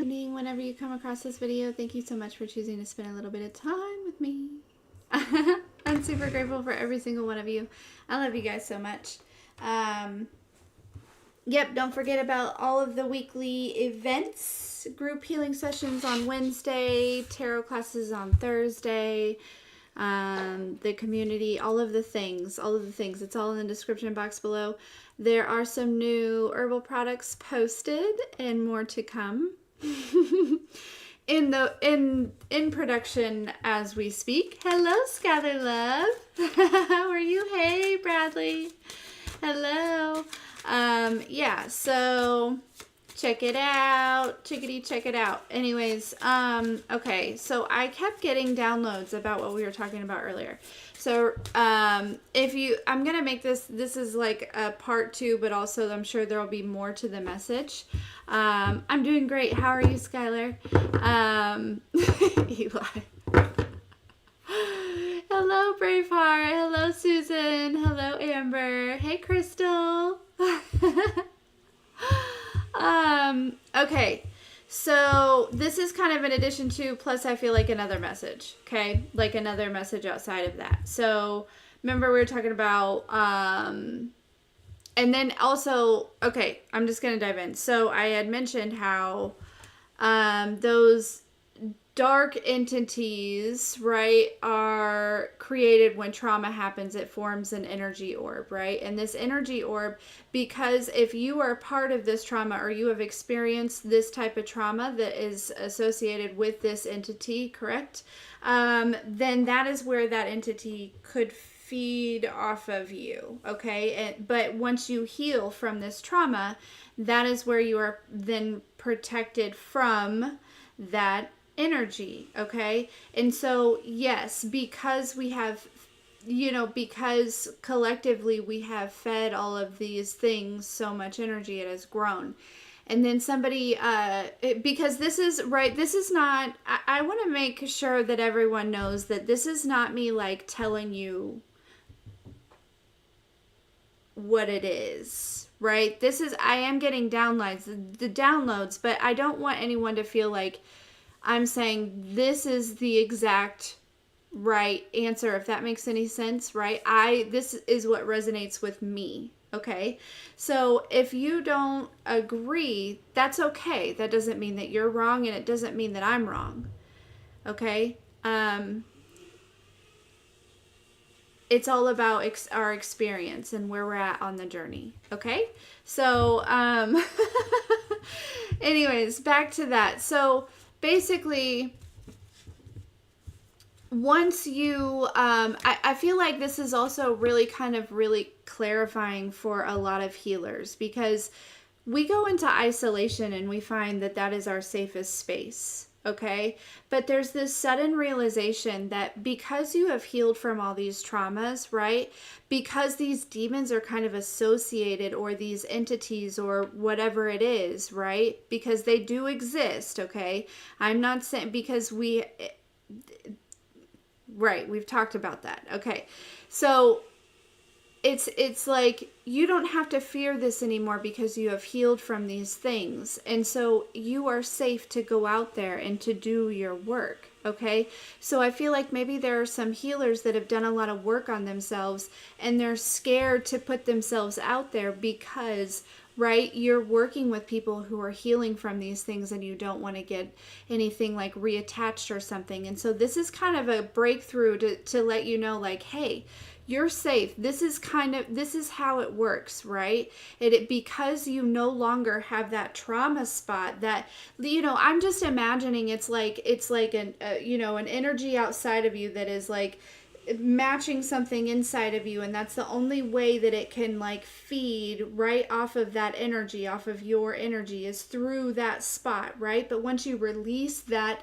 evening, whenever you come across this video. Thank you so much for choosing to spend a little bit of time with me. I'm super grateful for every single one of you. I love you guys so much. Yep, don't forget about all of the weekly events. Group healing sessions on Wednesday, tarot classes on Thursday, the community, all of the things. It's all in the description box below. There are some new herbal products posted and more to come in production as we speak. Hello, Skylar Love. How are you? Hey, Bradley. Hello. Yeah, so check it out. Chickadee, check it out. Anyways, okay, so I kept getting downloads about what we were talking about earlier. So, I'm going to make this is like a part 2, but also I'm sure there'll be more to the message. I'm doing great. How are you, Skylar? Eli. Hello, Braveheart. Hello, Susan. Hello, Amber. Hey, Crystal. Okay. So this is kind of an addition to, plus I feel like another message, okay? Like another message outside of that. So remember we were talking about, and then also, okay, I'm just going to dive in. So I had mentioned how, those dark entities, right, are created when trauma happens. It forms an energy orb, right? And this energy orb, because if you are part of this trauma or you have experienced this type of trauma that is associated with this entity, correct? Then that is where that entity could feed off of you, okay? But once you heal from this trauma, that is where you are then protected from that energy, okay? And so, yes, because we have, because collectively we have fed all of these things so much energy, it has grown. And then somebody, because this is, right, this is not, I want to make sure that everyone knows that this is not me, like, telling you what it is, right? This is, I am getting the downloads, but I don't want anyone to feel like I'm saying this is the exact right answer, if that makes any sense, right? This is what resonates with me, okay? So if you don't agree, that's okay. That doesn't mean that you're wrong, and it doesn't mean that I'm wrong, okay? It's all about our experience and where we're at on the journey, okay? So, anyways, back to that. So, basically, once you, I feel like this is also really kind of really clarifying for a lot of healers, because we go into isolation and we find that that is our safest space, okay? But there's this sudden realization that because you have healed from all these traumas, right? Because these demons are kind of associated, or these entities, or whatever it is, right? Because they do exist, okay? I'm not saying, because right, we've talked about that, okay? So it's like you don't have to fear this anymore because you have healed from these things. And so you are safe to go out there and to do your work, okay? So I feel like maybe there are some healers that have done a lot of work on themselves and they're scared to put themselves out there because, right, you're working with people who are healing from these things and you don't want to get anything like reattached or something. And so this is kind of a breakthrough to let you know, like, hey, you're safe. This is how it works, right? Because you no longer have that trauma spot that, I'm just imagining it's like an energy outside of you that is like matching something inside of you, and that's the only way that it can like feed right off of that energy, off of your energy, is through that spot, right? But once you release that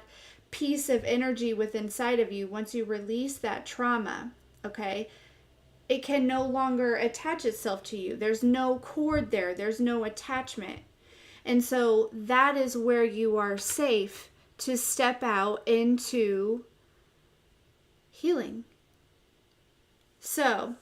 piece of energy within inside of you, once you release that trauma, okay, it can no longer attach itself to you. There's no cord there. There's no attachment. And so that is where you are safe to step out into healing. So,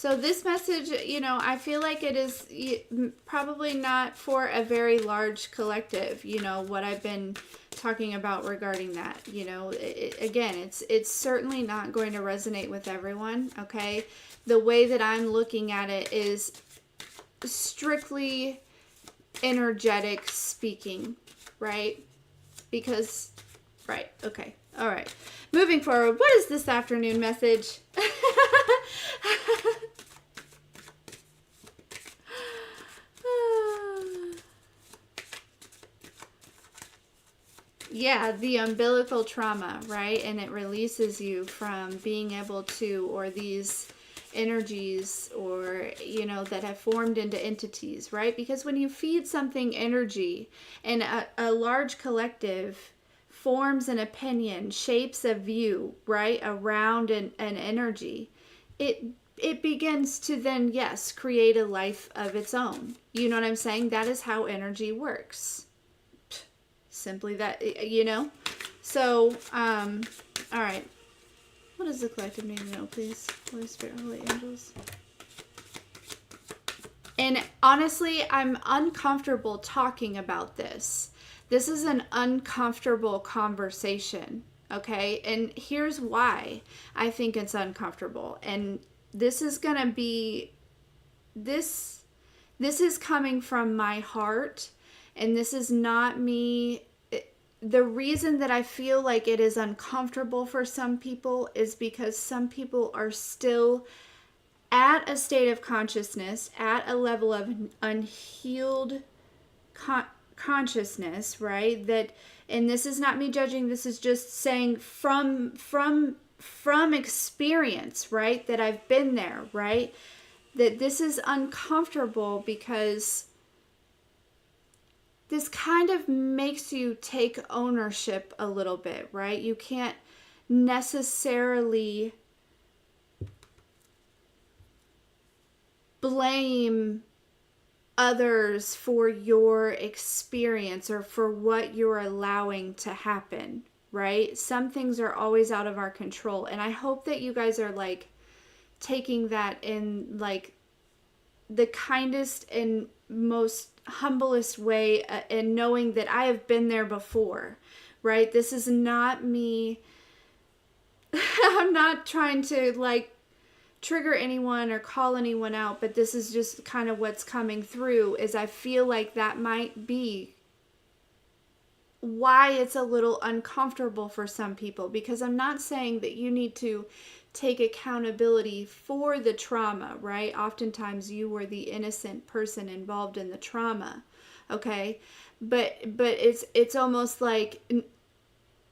So this message, you know, I feel like it is probably not for a very large collective, you know, what I've been talking about regarding that. You know, again, it's certainly not going to resonate with everyone, okay? The way that I'm looking at it is strictly energetic speaking, right? Because, right, okay, all right. Moving forward, what is this afternoon message? Yeah, the umbilical trauma, right? And it releases you from being able to, or these energies, or, you know, that have formed into entities, right? Because when you feed something energy, and a large collective forms an opinion, shapes a view, right, around an energy, it begins to then, yes, create a life of its own. You know what I'm saying? That is how energy works. Simply that, you know? So, all right. What does the collective need to know, please? Holy Spirit, Holy Angels. And honestly, I'm uncomfortable talking about this. This is an uncomfortable conversation, okay? And here's why I think it's uncomfortable. And this is going to be, this is coming from my heart, and this is not me. The reason that I feel like it is uncomfortable for some people is because some people are still at a state of consciousness, at a level of unhealed consciousness, right? That, and this is not me judging, this is just saying from experience, right? That I've been there, right? That this is uncomfortable because this kind of makes you take ownership a little bit, right? You can't necessarily blame others for your experience or for what you're allowing to happen, right? Some things are always out of our control. And I hope that you guys are like taking that in like the kindest and most humblest way, and knowing that I have been there before, right? This is not me. I'm not trying to like trigger anyone or call anyone out, but this is just kind of what's coming through, is I feel like that might be why it's a little uncomfortable for some people, because I'm not saying that you need to take accountability for the trauma, right? Oftentimes you were the innocent person involved in the trauma, okay? But it's almost like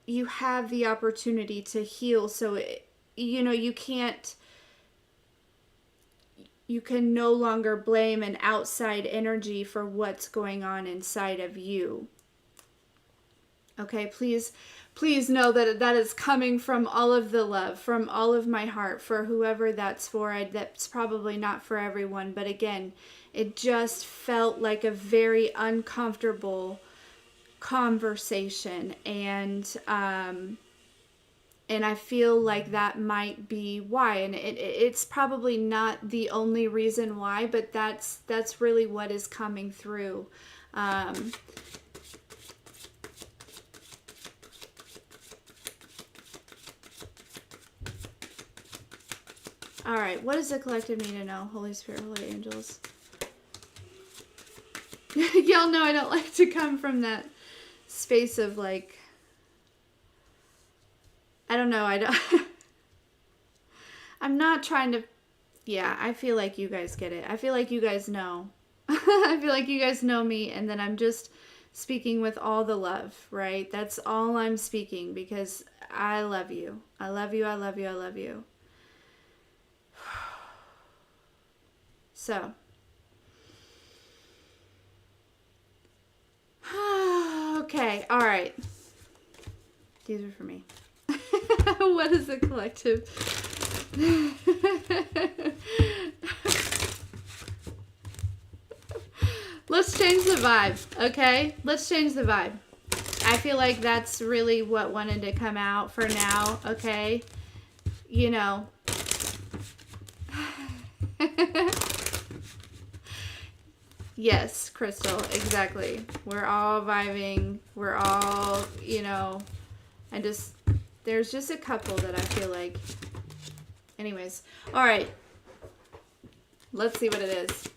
you have the opportunity to heal, so you know, you can no longer blame an outside energy for what's going on inside of you. Okay, please know that that is coming from all of the love, from all of my heart, for whoever that's for. That's probably not for everyone, but again, it just felt like a very uncomfortable conversation, and I feel like that might be why, and it's probably not the only reason why, but that's really what is coming through. All right, what does the collective need to know? Holy Spirit, Holy Angels. Y'all know I don't like to come from that space of like, I don't know, I'm not trying to, yeah, I feel like you guys get it. I feel like you guys know. I feel like you guys know me, and then I'm just speaking with all the love, right? That's all I'm speaking, because I love you. I love you, I love you, I love you. So, okay, all right. These are for me. What is the collective? Let's change the vibe, okay? Let's change the vibe. I feel like that's really what wanted to come out for now, okay? You know. Yes, Crystal, exactly. We're all vibing. We're all, there's just a couple that I feel like. Anyways, all right. Let's see what it is.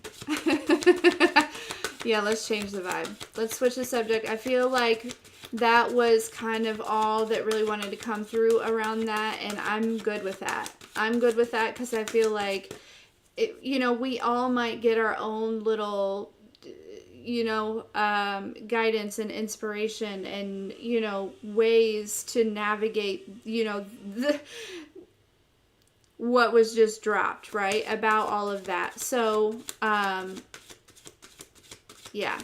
Yeah, let's change the vibe. Let's switch the subject. I feel like that was kind of all that really wanted to come through around that, and I'm good with that. I'm good with that because I feel like, we all might get our own little, guidance and inspiration and, ways to navigate, what was just dropped, right? About all of that. So, yeah.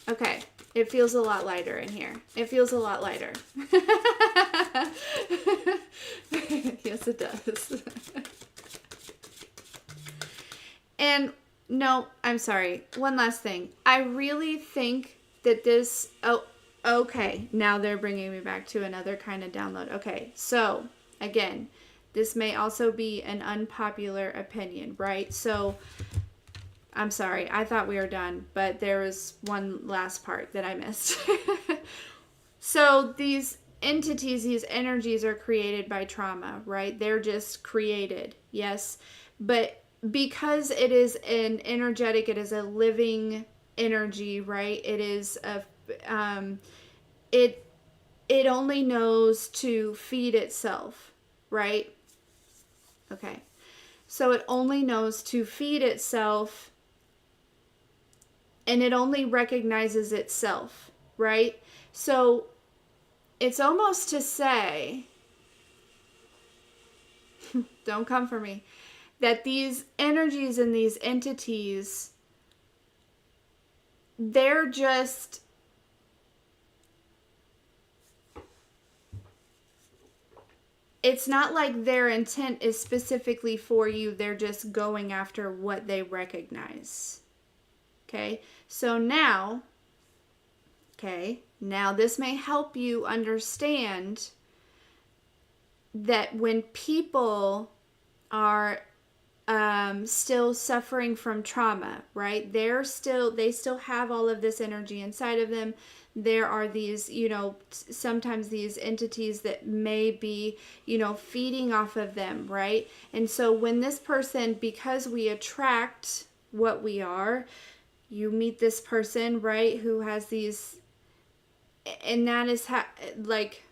Okay. It feels a lot lighter in here. It feels a lot lighter. Yes, it does. And no, I'm sorry. One last thing. I really think that this... Oh, okay. Now they're bringing me back to another kind of download. Okay. So, again, this may also be an unpopular opinion, right? So, I'm sorry. I thought we were done, but there was one last part that I missed. So, these entities, these energies are created by trauma, right? They're just created. Yes. But because it is an energetic, it is a living energy, right? It is it only knows to feed itself, right? Okay. So it only knows to feed itself, and it only recognizes itself, right? So it's almost to say, don't come for me, that these energies and these entities, they're just... It's not like their intent is specifically for you. They're just going after what they recognize. Okay? So now this may help you understand that when people are still suffering from trauma, right? They still have all of this energy inside of them. There are these, sometimes these entities that may be, feeding off of them, right? And so when this person, because we attract what we are, you meet this person, right, who has these, and that is how, like,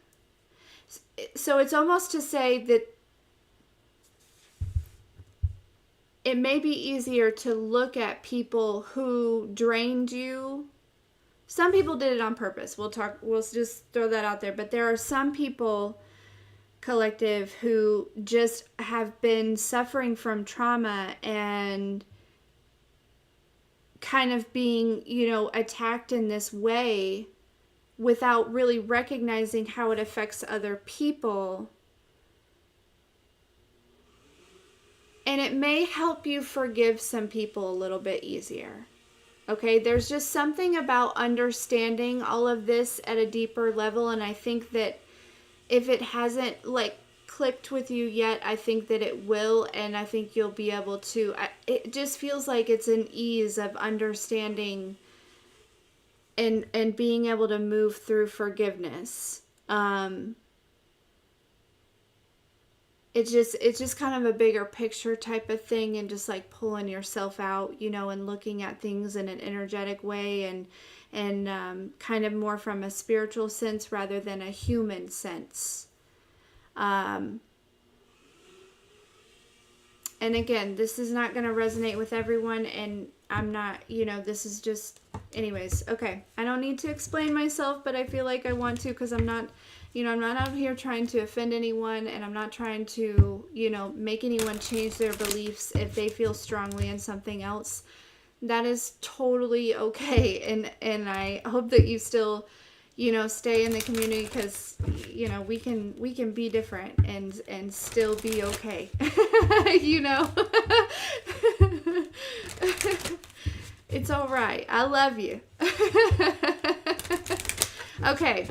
so it's almost to say that it may be easier to look at people who drained you. Some people did it on purpose. We'll just throw that out there. But there are some people, collective, who just have been suffering from trauma and kind of being, attacked in this way without really recognizing how it affects other people. And it may help you forgive some people a little bit easier. Okay, there's just something about understanding all of this at a deeper level, and I think that if it hasn't clicked with you yet, I think that it will, and I think you'll be able to. It just feels like it's an ease of understanding and being able to move through forgiveness. It's just kind of a bigger picture type of thing, and just like pulling yourself out, and looking at things in an energetic way, and kind of more from a spiritual sense rather than a human sense. And again, this is not going to resonate with everyone, and I'm not, this is just, anyways, okay. I don't need to explain myself, but I feel like I want to, because I'm not out here trying to offend anyone, and I'm not trying to, make anyone change their beliefs if they feel strongly in something else. That is totally okay, and I hope that you still, stay in the community, because, we can be different and still be okay, It's all right. I love you. Okay.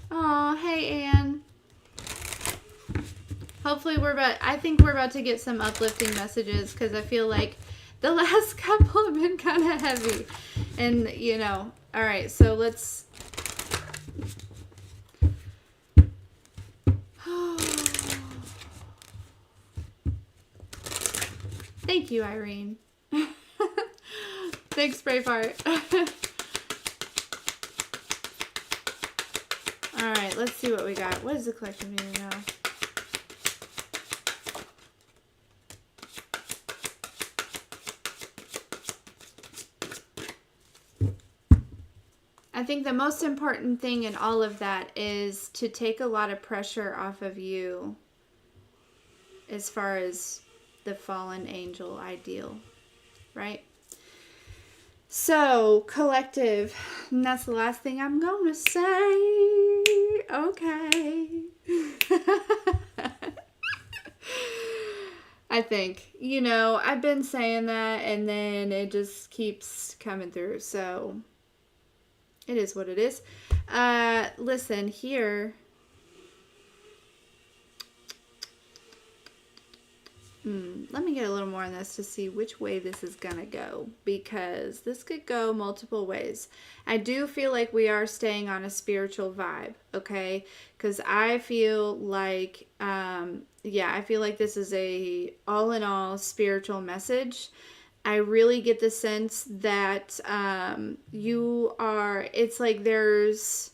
Oh, hey, Anne. Hopefully I think we're about to get some uplifting messages, because I feel like the last couple have been kind of heavy. And, you know, all right, so let's... Thank you, Irene. Thanks, Braveheart. All right, let's see what we got. What does the collective need to know? I think the most important thing in all of that is to take a lot of pressure off of you as far as the fallen angel ideal, right? So, collective, and that's the last thing I'm going to say. Okay. I think, you know, I've been saying that, and then it just keeps coming through, so... It is what it is. Listen, here. Let me get a little more on this to see which way this is going to go, because this could go multiple ways. I do feel like we are staying on a spiritual vibe, okay? Because I feel like, I feel like this is a all in all spiritual message. I really get the sense that it's like there's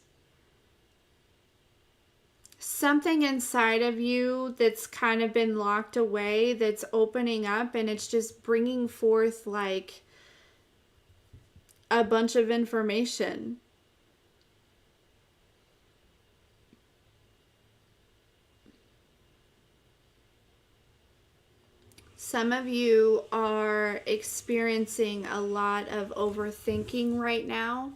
something inside of you that's kind of been locked away that's opening up, and it's just bringing forth like a bunch of information. Some of you are experiencing a lot of overthinking right now,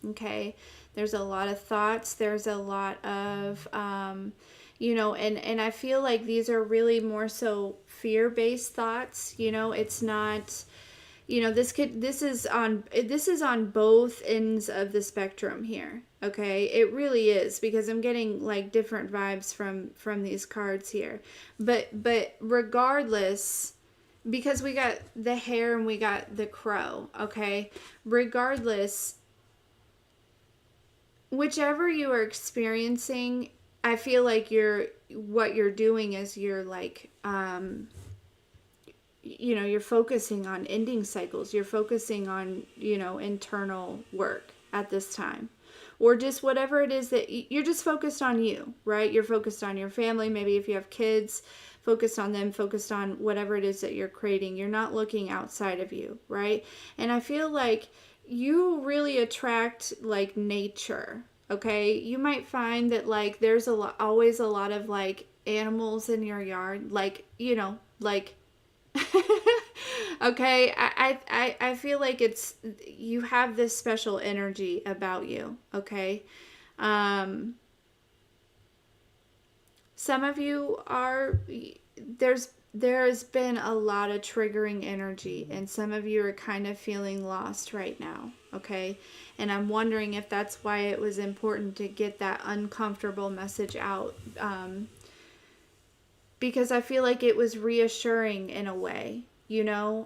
okay? There's a lot of thoughts. There's a lot of, you know, and I feel like these are really more so fear-based thoughts. You know, it's not, you know, this is on both ends of the spectrum here. Okay, it really is, because I'm getting like different vibes from these cards here. But regardless, because we got the hare and we got the crow, okay? Regardless, whichever you are experiencing, I feel like what you're doing is you're like you know, you're focusing on ending cycles. You're focusing on, you know, internal work at this time. Or just whatever it is that you're just focused on you, right? You're focused on your family. Maybe if you have kids, focused on them, focused on whatever it is that you're creating. You're not looking outside of you, right? And I feel like you really attract like nature, okay? You might find that like there's always a lot of like animals in your yard, like, you know, like okay, I feel like you have this special energy about you, okay? Some of you there's been a lot of triggering energy, and some of you are kind of feeling lost right now, okay? And I'm wondering if that's why it was important to get that uncomfortable message out, because I feel like it was reassuring in a way, you know?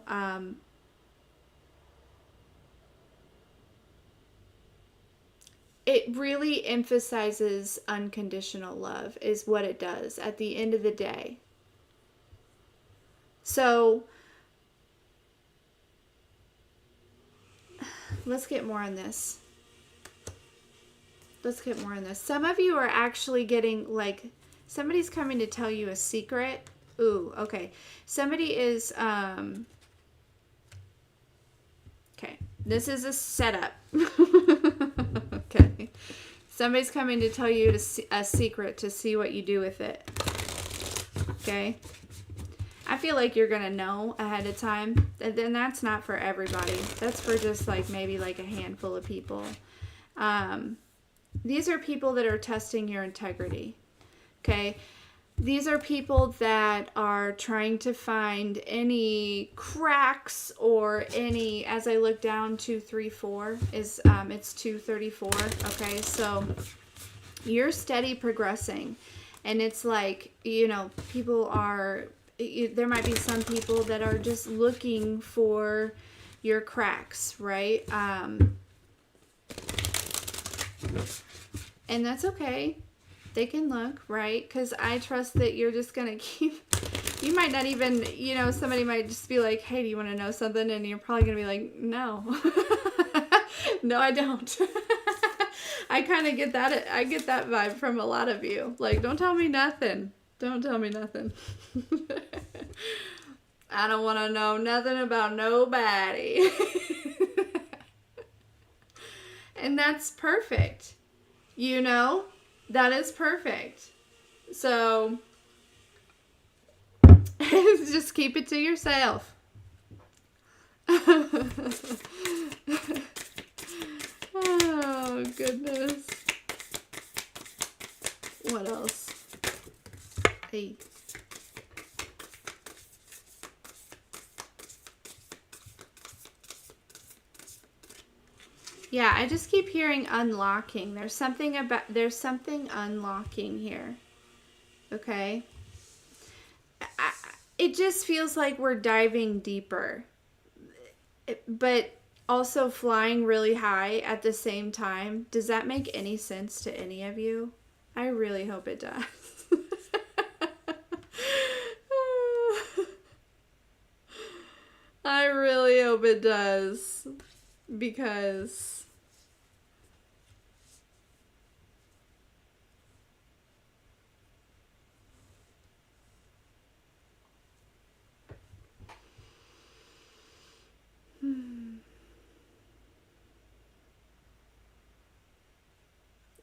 It really emphasizes unconditional love is what it does at the end of the day. So, let's get more on this. Some of you are actually getting like... Somebody's coming to tell you a secret. Ooh, okay. Somebody is, okay. This is a setup. Okay. Somebody's coming to tell you a secret to see what you do with it. Okay. I feel like you're going to know ahead of time. And then that's not for everybody. That's for just like maybe like a handful of people. These are people that are testing your integrity. Okay, these are people that are trying to find any cracks or any, as I look down, 2, 3, 4 is, it's 234. Okay, so you're steady progressing. And it's like, you know, people are, there might be some people that are just looking for your cracks, right? And that's okay. They can look, right? Because I trust that you're just going to keep, you might not even, you know, somebody might just be like, hey, do you want to know something? And you're probably going to be like, no. No, I don't. I kind of get that. I get that vibe from a lot of you. Like, don't tell me nothing. Don't tell me nothing. I don't want to know nothing about nobody. And that's perfect. You know, that is perfect. So, just keep it to yourself. Oh, goodness. What else? Hey. Yeah, I just keep hearing unlocking. There's something unlocking here. Okay? It just feels like we're diving deeper. But also flying really high at the same time. Does that make any sense to any of you? I really hope it does. I really hope it does. Because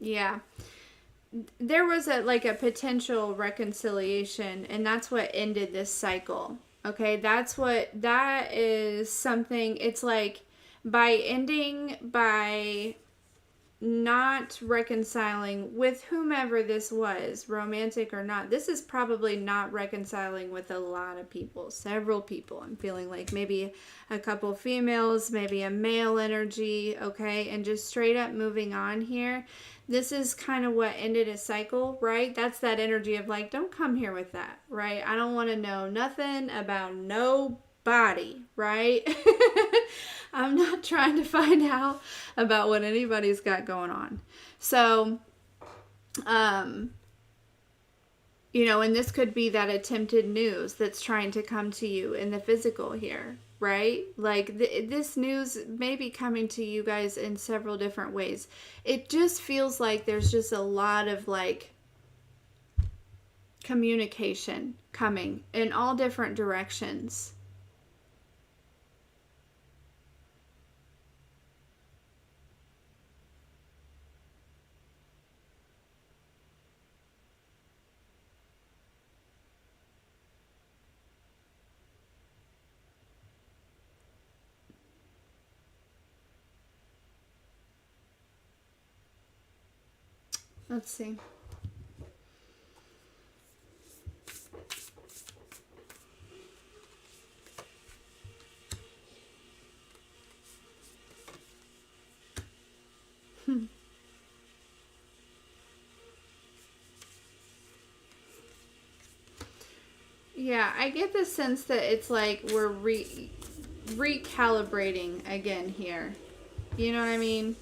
yeah. There was a potential reconciliation, and that's what ended this cycle. Okay, that is something. It's like by not reconciling with whomever this was, romantic or not. This is probably not reconciling with a lot of people, several people. I'm feeling like maybe a couple females, maybe a male energy, okay? And just straight up moving on here. This is kind of what ended a cycle, right? That's that energy of like, don't come here with that, right? I don't want to know nothing about nobody, right? I'm not trying to find out about what anybody's got going on. So, you know, and this could be that attempted news that's trying to come to you in the physical here, right? Like this news may be coming to you guys in several different ways. It just feels like there's just a lot of like communication coming in all different directions. Let's see. Yeah, I get the sense that it's like we're recalibrating again here. You know what I mean?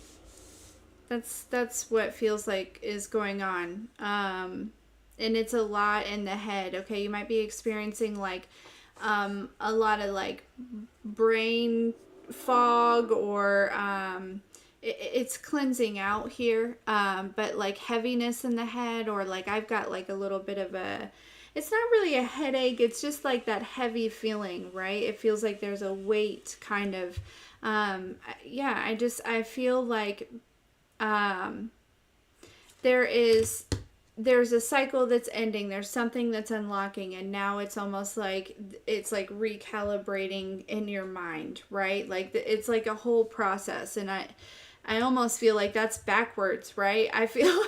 That's what feels like is going on. And it's a lot in the head. Okay, you might be experiencing like a lot of like brain fog or it's cleansing out here, but like heaviness in the head, or like I've got like a little bit of a, it's not really a headache, it's just like that heavy feeling, right? It feels like there's a weight kind of, yeah, I feel like there's a cycle that's ending, there's something that's unlocking, and now it's almost like it's like recalibrating in your mind, right? Like it's like a whole process. And I almost feel like that's backwards, right? I feel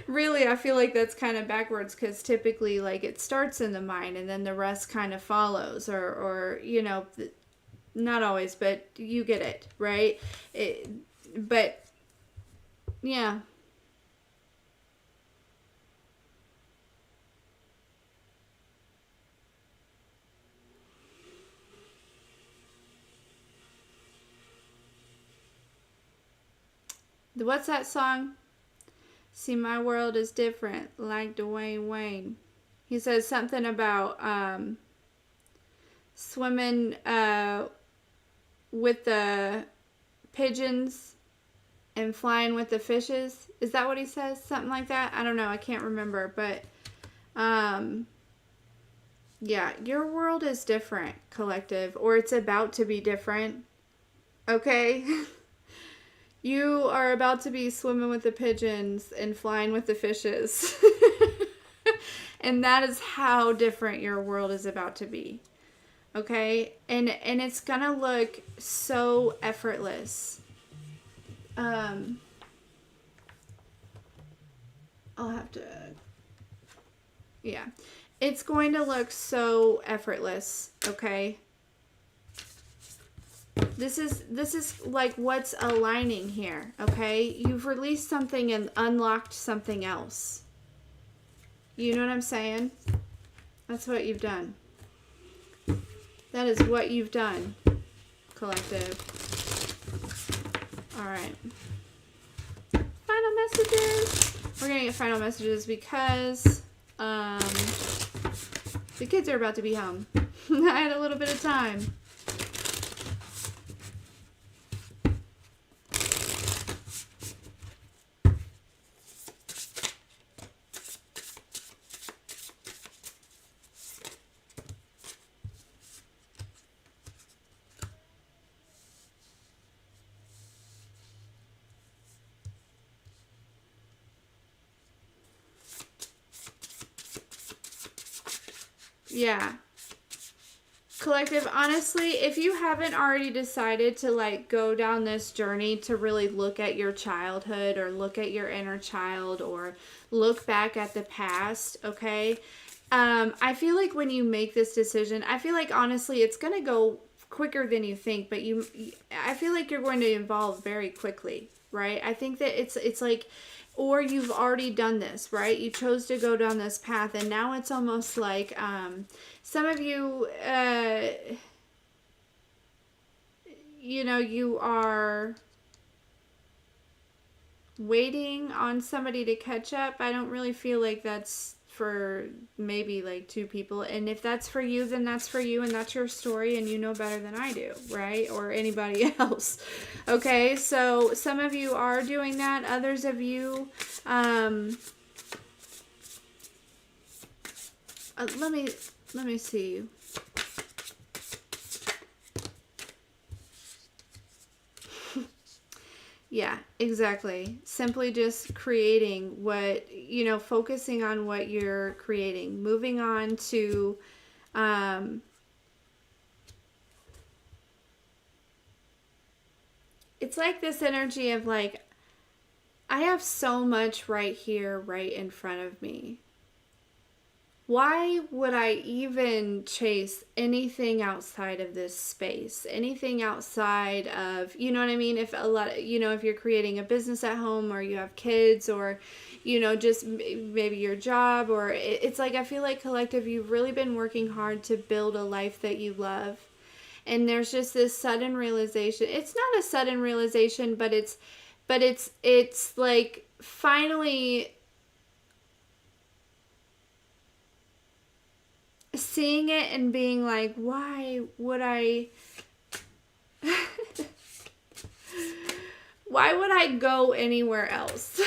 really, I feel like that's kind of backwards, because typically like it starts in the mind and then the rest kind of follows, or you know, not always, but you get it, right? But yeah. What's that song? See, my world is different, like Dwayne Wayne. He says something about swimming with the pigeons and flying with the fishes. Is that what he says? Something like that? I don't know. I can't remember. But, yeah, your world is different, collective, or it's about to be different. Okay? You are about to be swimming with the pigeons and flying with the fishes. And that is how different your world is about to be. Okay? And it's going to look so effortless. I'll have to... Yeah. It's going to look so effortless, okay? This is like what's aligning here, okay? You've released something and unlocked something else. You know what I'm saying? That's what you've done. That is what you've done, collective. All right. Final messages. We're going to get final messages because the kids are about to be home. I had a little bit of time. Yeah. Collective, honestly, if you haven't already decided to like go down this journey to really look at your childhood or look at your inner child or look back at the past, okay? I feel like when you make this decision, I feel like honestly it's going to go quicker than you think, but I feel like you're going to evolve very quickly, right? I think that it's like, or you've already done this, right? You chose to go down this path, and now it's almost like some of you, you know, you are waiting on somebody to catch up. I don't really feel like that's for maybe like two people, and if that's for you, then that's for you, and that's your story, and you know better than I do, right? Or anybody else. Okay, so some of you are doing that. Others of you, let me see. Yeah, exactly. Simply just creating what, you know, focusing on what you're creating. Moving on to, it's like this energy of like, I have so much right here, right in front of me. Why would I even chase anything outside of this space? Anything outside of, you know what I mean? If a lot, you know, if you're creating a business at home or you have kids or, you know, just maybe your job or it's like, I feel like collective, you've really been working hard to build a life that you love. And there's just this sudden realization. It's not a sudden realization, but it's like finally seeing it and being like, why would I go anywhere else?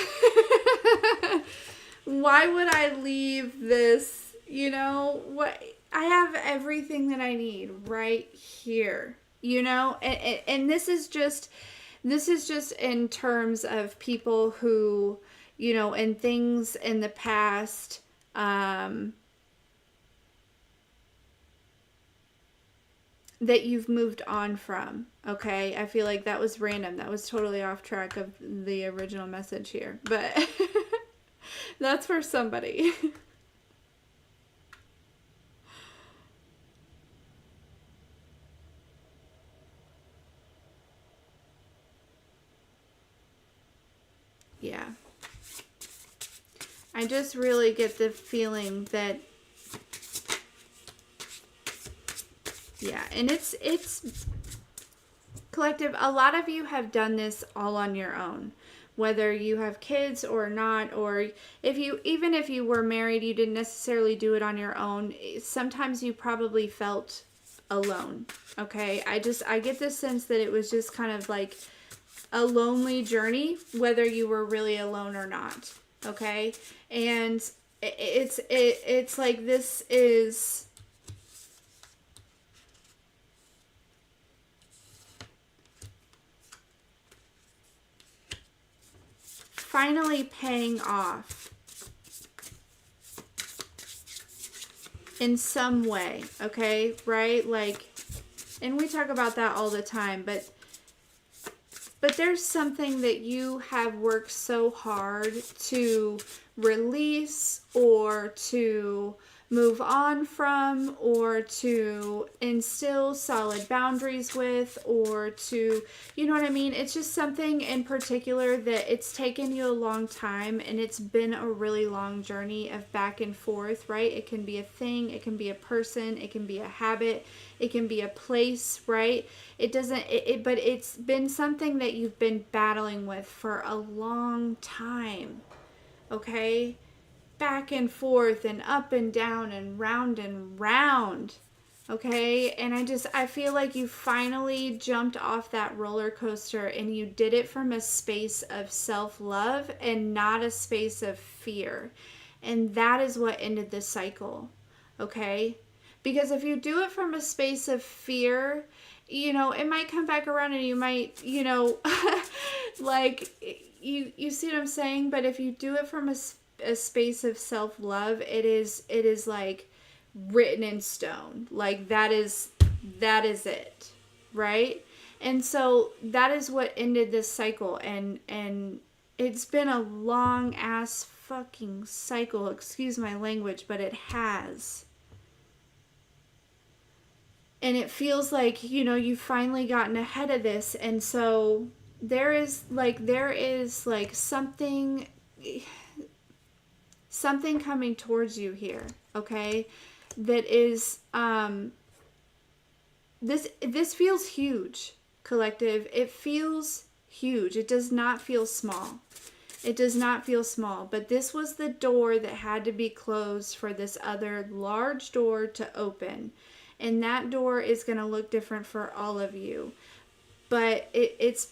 Why would I leave this, you know, what I have everything that I need right here, you know, and this is just in terms of people who, you know, and things in the past, that you've moved on from, okay? I feel like that was random. That was totally off track of the original message here. But that's for somebody. Yeah. I just really get the feeling that, yeah, and it's collective. A lot of you have done this all on your own, whether you have kids or not, or if you, even if you were married, you didn't necessarily do it on your own. Sometimes you probably felt alone. Okay. I get this sense that it was just kind of like a lonely journey, whether you were really alone or not. Okay. And it's like, this is finally paying off in some way. Okay. Right. Like, and we talk about that all the time, but there's something that you have worked so hard to release, or to move on from, or to instill solid boundaries with, or to, you know what I mean? It's just something in particular that it's taken you a long time, and it's been a really long journey of back and forth, right? It can be a thing, it can be a person, it can be a habit, it can be a place, right? It doesn't, but it's been something that you've been battling with for a long time, okay? Back and forth and up and down and round, okay? And I feel like you finally jumped off that roller coaster, and you did it from a space of self-love and not a space of fear. And that is what ended the cycle, okay? Because if you do it from a space of fear, it might come back around, and you might, like, you see what I'm saying? But if you do it from a space of self-love, it is like written in stone. Like, that is it, right? And so that is what ended this cycle, and it's been a long ass fucking cycle, excuse my language, but it has. And it feels like, you've finally gotten ahead of this. And so there is like something coming towards you here, okay? That is, this feels huge, collective. It feels huge. It does not feel small. It does not feel small, but this was the door that had to be closed for this other large door to open. And that door is going to look different for all of you. But it's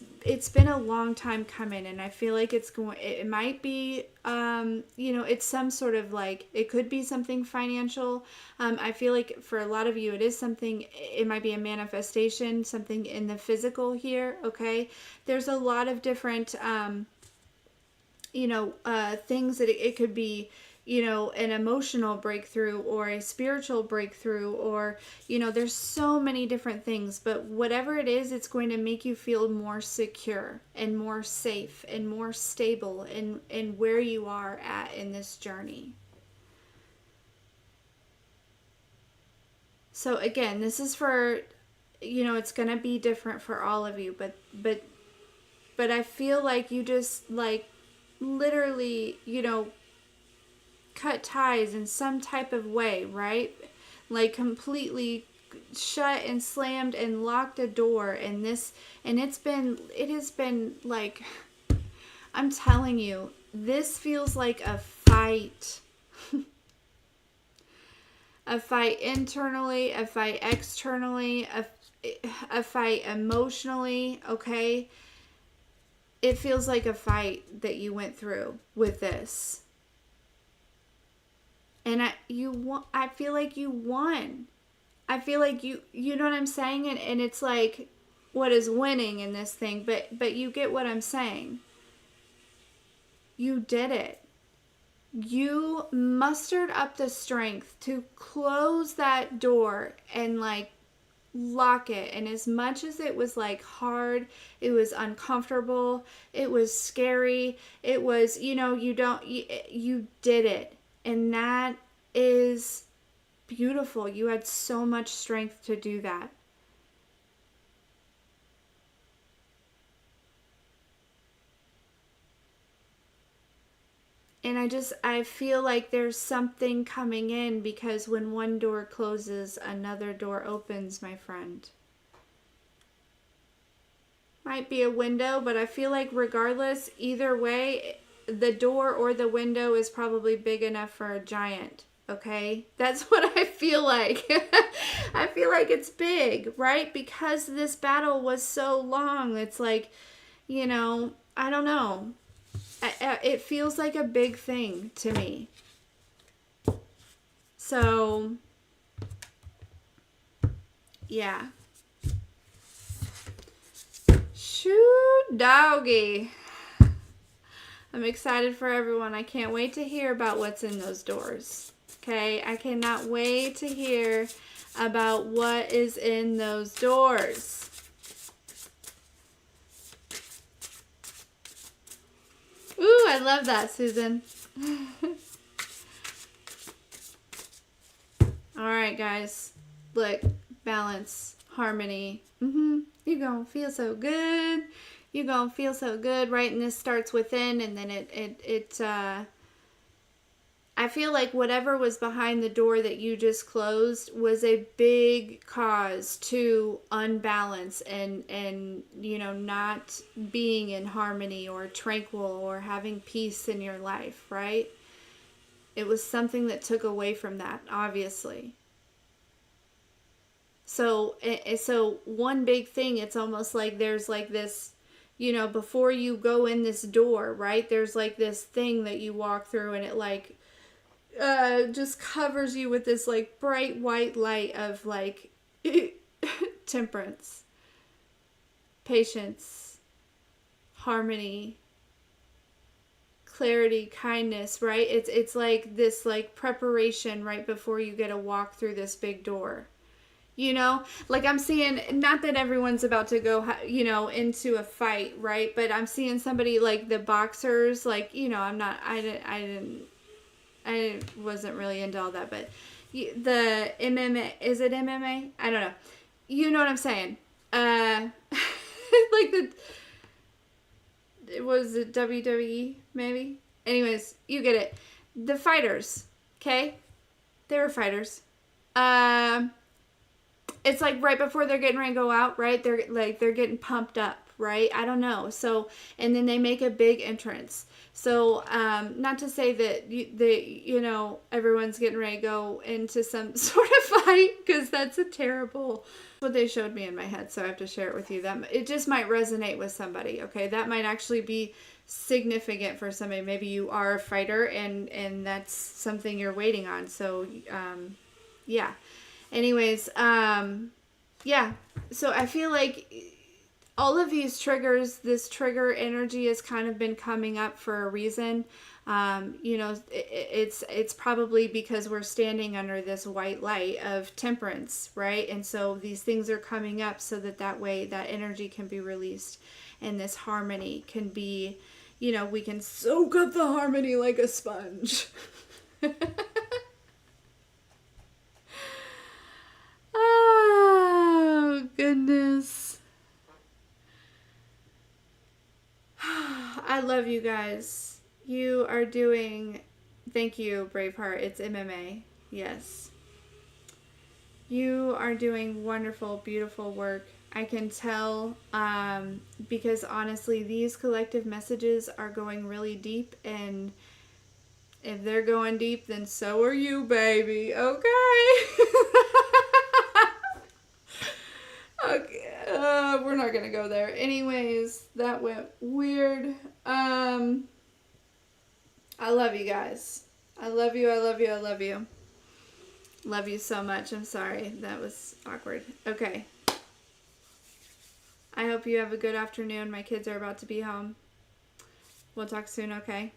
been a long time coming, and I feel like it might be, it's some sort of, like, it could be something financial. I feel like for a lot of you, it is something, it might be a manifestation, something in the physical here, okay? There's a lot of different, things that it could be, an emotional breakthrough, or a spiritual breakthrough, or, there's so many different things. But whatever it is, it's going to make you feel more secure and more safe and more stable in where you are at in this journey. So again, this is for, it's going to be different for all of you, but I feel like you just, like, literally, cut ties in some type of way, right? Like, completely shut and slammed and locked a door, and it has been like, I'm telling you, this feels like a fight. A fight internally, a fight externally, a fight emotionally, okay? It feels like a fight that you went through with this. And I feel like you won. I feel like you know what I'm saying? And it's like, what is winning in this thing? But you get what I'm saying. You did it. You mustered up the strength to close that door and, like, lock it. And as much as it was, like, hard, it was uncomfortable, it was scary, it was, you did it. And that is beautiful. You had so much strength to do that. And I feel like there's something coming in, because when one door closes, another door opens, my friend. Might be a window, but I feel like regardless, either way, the door or the window is probably big enough for a giant. Okay? That's what I feel like. I feel like it's big, right? Because this battle was so long. It's like, I don't know. It feels like a big thing to me. So, yeah. Shoot, doggy. I'm excited for everyone. I can't wait to hear about what's in those doors. Okay? I cannot wait to hear about what is in those doors. Ooh, I love that, Susan. All right, guys. Look, balance, harmony. You're going to feel so good. You're going to feel so good, right? And this starts within, and then I feel like whatever was behind the door that you just closed was a big cause to unbalance and not being in harmony or tranquil or having peace in your life, right? It was something that took away from that, obviously. So one big thing, it's almost like there's like this, before you go in this door, right? There's like this thing that you walk through, and it like just covers you with this like bright white light of like temperance, patience, harmony, clarity, kindness, right? It's like this like preparation right before you get to walk through this big door. Like I'm seeing, not that everyone's about to go, into a fight, right? But I'm seeing somebody like the boxers, like, I wasn't really into all that, but the MMA, is it MMA? I don't know. You know what I'm saying? Like was it WWE, maybe? Anyways, you get it. The fighters, okay? They were fighters. It's like right before they're getting ready to go out, right? They're getting pumped up, right? I don't know. So, and then they make a big entrance. So, not to say that everyone's getting ready to go into some sort of fight, because that's a terrible. What they showed me in my head, so I have to share it with you. That it just might resonate with somebody. Okay, that might actually be significant for somebody. Maybe you are a fighter, and that's something you're waiting on. So, yeah. Anyways, yeah. So I feel like all of these triggers, this trigger energy has kind of been coming up for a reason. It's probably because we're standing under this white light of temperance, right? And so these things are coming up so that way that energy can be released, and this harmony can be, we can soak up the harmony like a sponge. Oh, goodness. I love you guys. You are doing... Thank you, Braveheart. It's MMA. Yes. You are doing wonderful, beautiful work. I can tell, because honestly, these collective messages are going really deep, and if they're going deep, then so are you, baby. Okay? Okay, we're not gonna go there. Anyways, that went weird. I love you guys. I love you, I love you, I love you. Love you so much. I'm sorry. That was awkward. Okay. I hope you have a good afternoon. My kids are about to be home. We'll talk soon, okay?